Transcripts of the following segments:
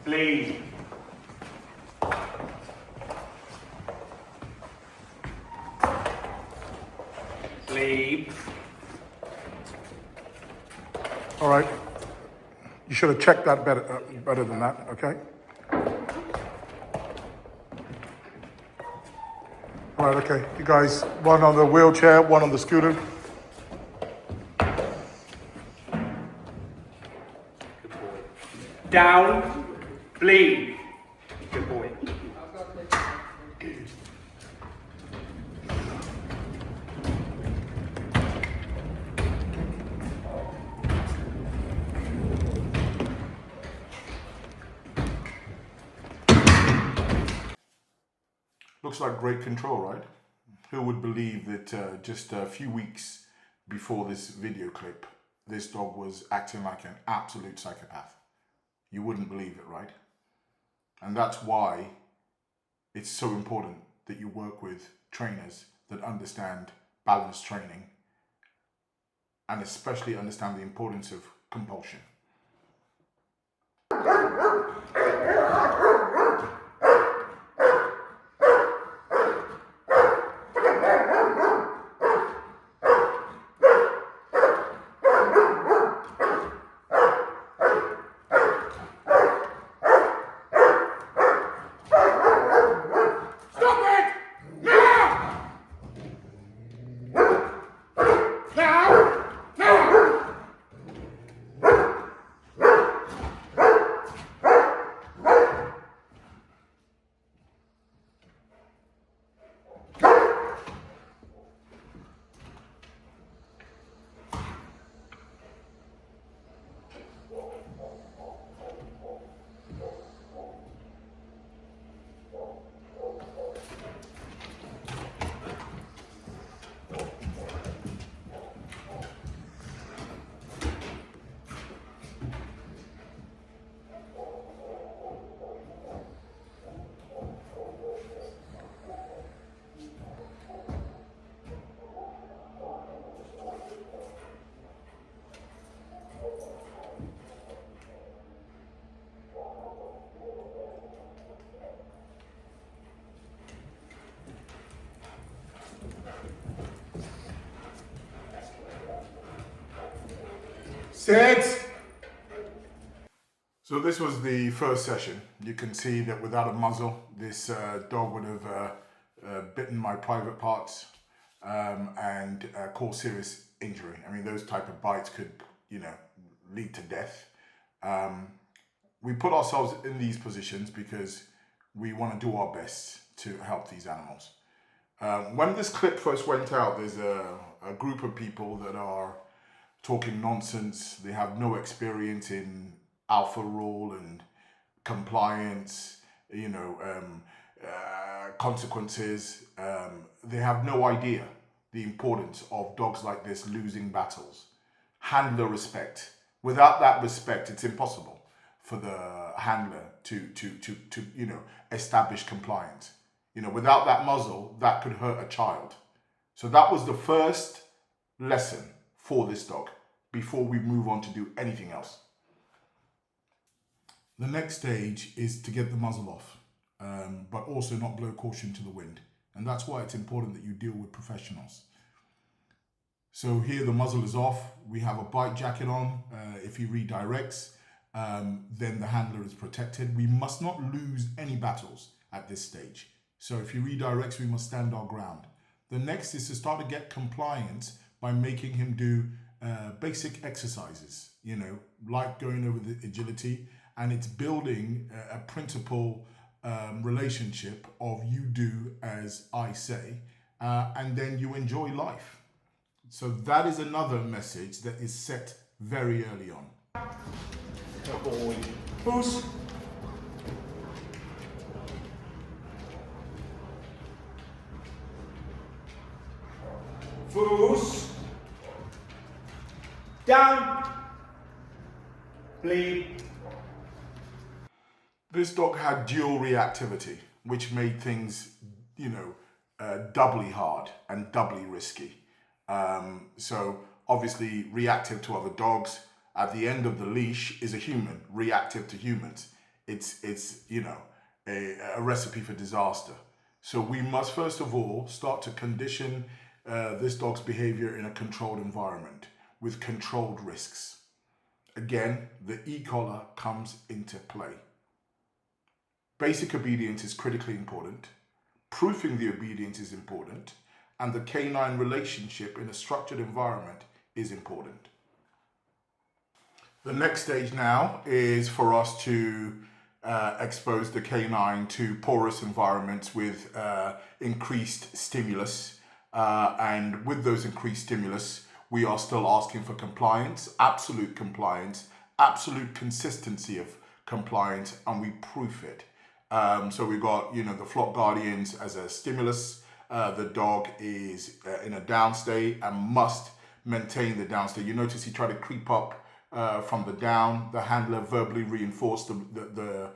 Bleed. Bleed. All right. You should have checked that better than that, okay? All right, okay. You guys, one on the wheelchair, one on the scooter. Good boy. Down. Bleed. Good boy. Looks like great control, right? Who would believe that just a few weeks before this video clip, this dog was acting like an absolute psychopath? You wouldn't believe it, right? And that's why it's so important that you work with trainers that understand balanced training and especially understand the importance of compulsion. Sit! So this was the first session. You can see that without a muzzle, this dog would have bitten my private parts and caused serious injury. I mean, those type of bites could, lead to death. We put ourselves in these positions because we want to do our best to help these animals. When this clip first went out, there's a group of people that are talking nonsense. They have no experience in alpha rule and compliance, consequences. They have no idea the importance of dogs like this losing battles. Handler respect. Without that respect, it's impossible for the handler to establish compliance. Without that muzzle, that could hurt a child. So that was the first lesson for this dog before we move on to do anything else. The next stage is to get the muzzle off, but also not blow caution to the wind. And that's why it's important that you deal with professionals. So here the muzzle is off. We have a bite jacket on. If he redirects, then the handler is protected. We must not lose any battles at this stage. So if he redirects, we must stand our ground. The next is to start to get compliance by making him do basic exercises, like going over the agility, and it's building a principal relationship of you do as I say, and then you enjoy life. So that is another message that is set very early on. Good boy. Boost. Foos. Down. Bleed. This dog had dual reactivity, which made things, doubly hard and doubly risky. So obviously reactive to other dogs. At the end of the leash is a human, reactive to humans. it's you know, a recipe for disaster. So we must first of all start to condition this dog's behavior in a controlled environment with controlled risks. Again, the e-collar comes into play. Basic obedience is critically important. Proofing the obedience is important. And the canine relationship in a structured environment is important. The next stage now is for us to expose the canine to porous environments with increased stimulus. And with those increased stimulus, we are still asking for compliance, absolute consistency of compliance, and we proof it. So we've got, you know, the flock guardians as a stimulus. The dog is in a down state and must maintain the down state. You notice he tried to creep up from the down. The handler verbally reinforced the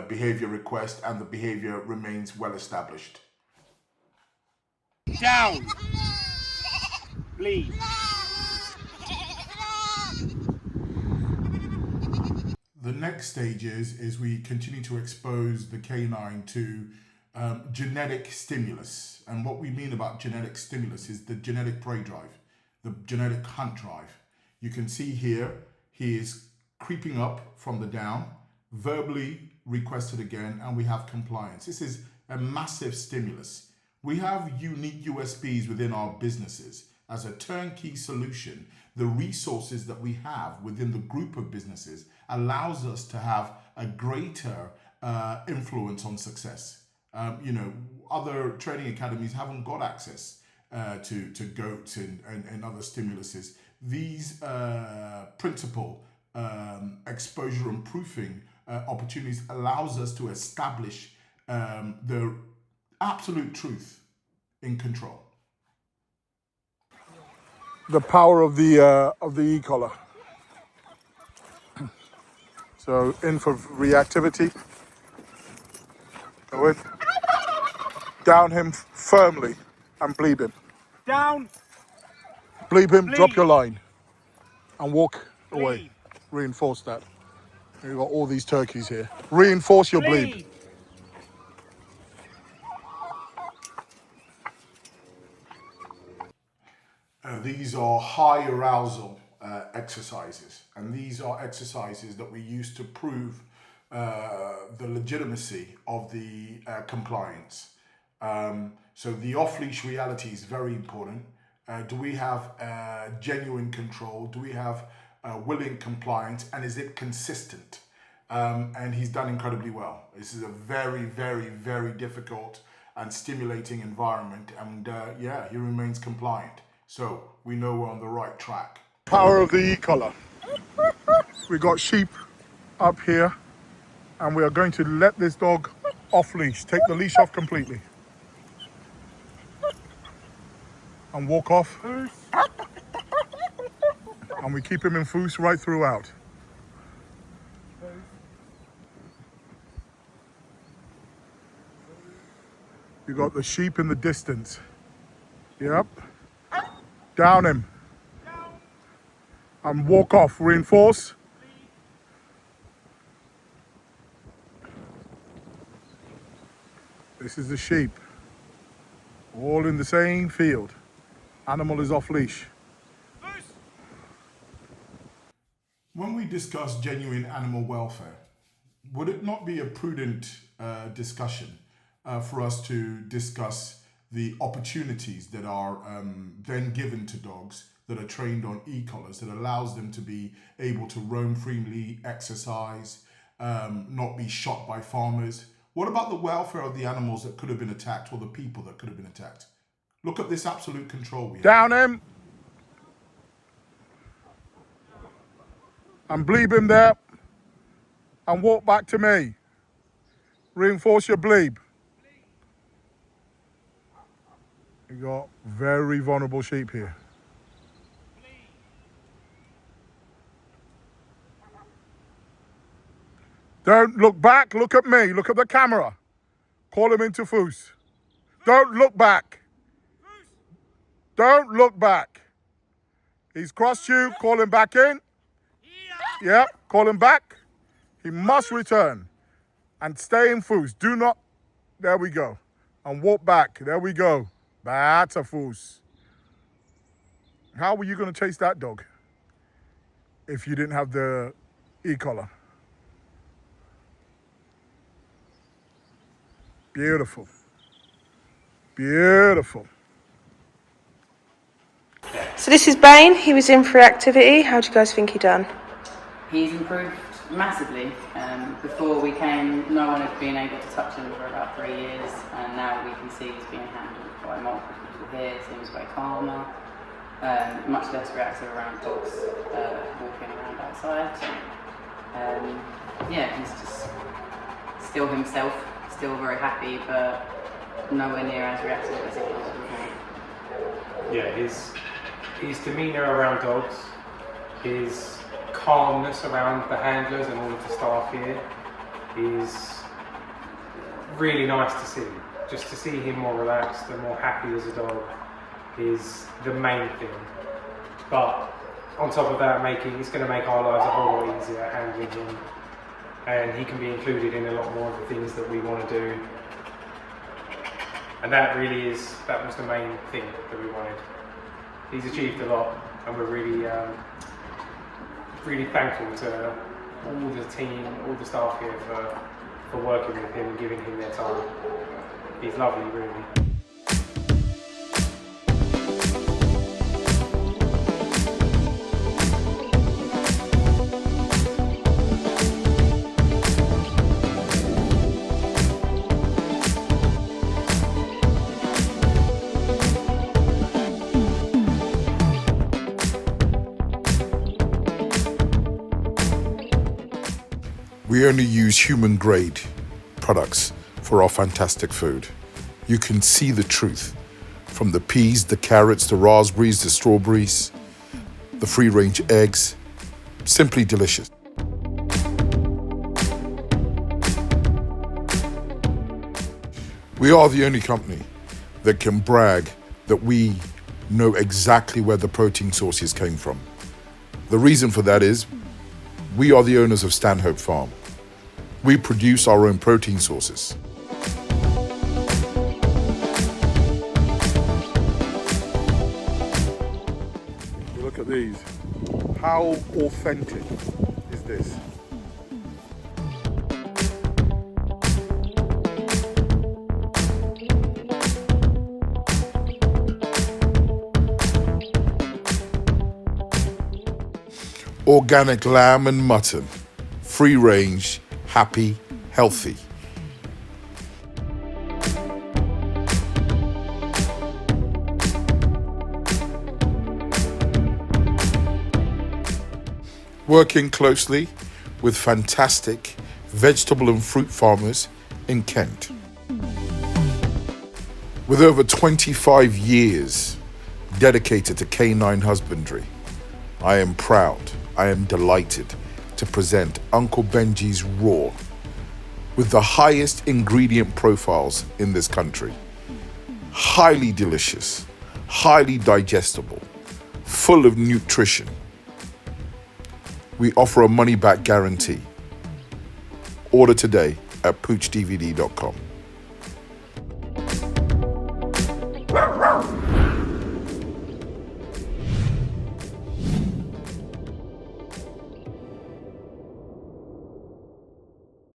behavior request, and the behavior remains well established. Down. Bleed. The next stage is we continue to expose the canine to genetic stimulus. And what we mean about genetic stimulus is the genetic prey drive, the genetic hunt drive. You can see here, he is creeping up from the down, verbally requested again, and we have compliance. This is a massive stimulus. We have unique USPs within our businesses. As a turnkey solution, the resources that we have within the group of businesses allows us to have a greater influence on success. You know, other training academies haven't got access to goats and other stimuluses. These principal exposure and proofing opportunities allows us to establish the absolute truth in control. The power of the e-collar. So in for reactivity. Go in. Down him firmly and bleed him. Down. Bleed him, Bleed. drop your line and walk Bleed. away. Reinforce that. You've got all these turkeys here. Reinforce your bleed. These are high arousal exercises, and these are exercises that we use to prove the legitimacy of the compliance. So the off-leash reality is very important. Do we have genuine control? Do we have willing compliance? And is it consistent? And he's done incredibly well. This is a very, very, very difficult and stimulating environment. And yeah, he remains compliant. So we know we're on the right track. Power of the e-collar. We got sheep up here, and we are going to let this dog off leash. Take the leash off completely. And walk off. And we keep him in foos right throughout. You got the sheep in the distance. Yep. Down him. And walk off. Reinforce. This is the sheep. All in the same field. Animal is off leash. When we discuss genuine animal welfare, would it not be a prudent discussion for us to discuss the opportunities that are then given to dogs that are trained on e-collars that allows them to be able to roam freely, exercise, not be shot by farmers? What about the welfare of the animals that could have been attacked or the people that could have been attacked? Look at this absolute control we have. Down him. And bleeb him there. And walk back to me. Reinforce your bleeb. You got very vulnerable sheep here. Don't look back, look at me, look at the camera. Call him into foos. Don't look back. Don't look back. He's crossed you, call him back in. Yep, call him back. He must return. And stay in foos. Do not, there we go. And walk back, there we go. That's a foos. How were you going to chase that dog if you didn't have the e-collar? Beautiful. Beautiful. So this is Bane. He was in for reactivity. How do you guys think he done? He's improved massively. Before we came, no one had been able to touch him for about 3 years, and now we can see he's being handled by multiple people here. Seems way calmer, much less reactive around dogs walking around outside. Yeah, he's just still himself, still very happy, but nowhere near as reactive as he was before. Yeah, his demeanour around dogs, his calmness around the handlers and all of the staff here is really nice to see. Just to see him more relaxed and more happy as a dog is the main thing. But on top of that, it's going to make our lives a whole lot easier handling him, and he can be included in a lot more of the things that we want to do. And that was the main thing that we wanted. He's achieved a lot, and we're really thankful to all the team, all the staff here for working with him and giving him their time. He's lovely, really. We only use human grade products for our fantastic food. You can see the truth from the peas, the carrots, the raspberries, the strawberries, the free range eggs. Simply delicious. We are the only company that can brag that we know exactly where the protein sources came from. The reason for that is we are the owners of Stanhope Farm. We produce our own protein sources. Look at these. How authentic is this? Organic lamb and mutton, free range, happy, healthy. Working closely with fantastic vegetable and fruit farmers in Kent. With over 25 years dedicated to canine husbandry, I am proud, I am delighted to present Uncle Benji's Raw with the highest ingredient profiles in this country. Highly delicious, highly digestible, full of nutrition. We offer a money-back guarantee. Order today at poochdvd.com.